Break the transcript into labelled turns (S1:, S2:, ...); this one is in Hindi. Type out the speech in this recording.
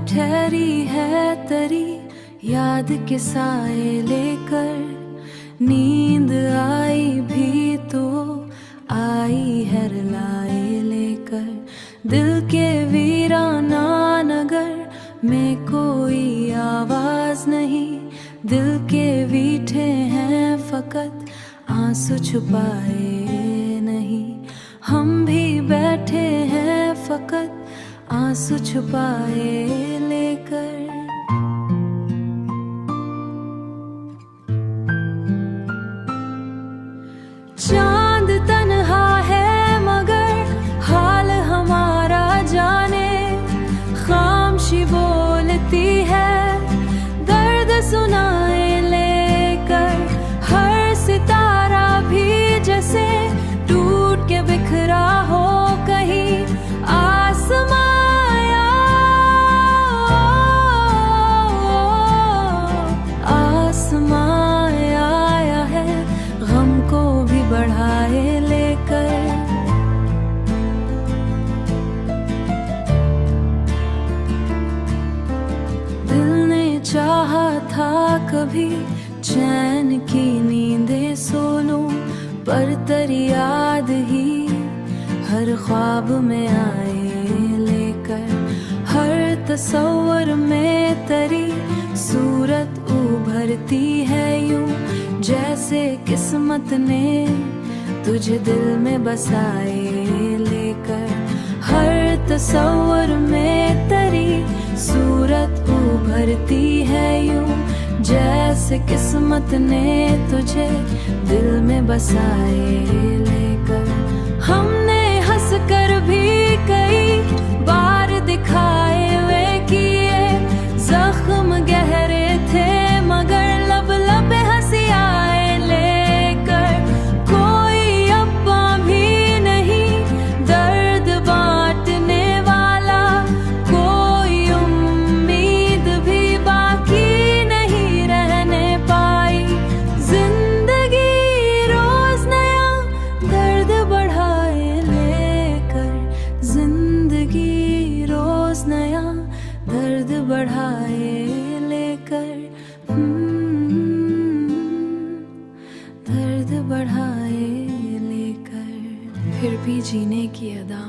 S1: ठहरी है तरी याद के साए लेकर, नींद आई भी तो आई है रुलाए लेकर। दिल के वीराना नगर में कोई आवाज नहीं, दिल के वीठे हैं फकत आंसू छुपाए नहीं। हम भी बैठे हैं फकत आंसू छुपाए लेकर। चांद तन्हा है मगर हाल हमारा जाने, खामोशी बोलती है दर्द सुनाए लेकर। हर सितारा भी जैसे टूट के बिखरा हो कहीं आसमां आया है गम को भी बढ़ाए लेकर। दिल ने चाहा था कभी चैन की नींदें सो लूं, पर तेरी याद ही हर ख्वाब में आए लेकर। हर तस्वर में तेरी सूरत उभरती है यूं, जैसे किस्मत ने तुझे दिल में बसाए लेकर। हर तस्वर में तेरी सूरत उभरती है यूं, जैसे किस्मत ने तुझे दिल में बसाए लेकर। हमने हंस कर भी कई बार दिखाए वे किए जख्म गहरे थे, मगर लब लब हंसी आए लेकर। कोई अब्बा भी नहीं दर्द बांटने वाला, कोई उम्मीद भी बाकी नहीं रहने पाई। जिंदगी रोज नया दर्द बढ़ाए लेकर, जिंदगी रोज नया दर्द बढ़ाए लेकर। दर्द बढ़ाए लेकर। फिर भी जीने की अदा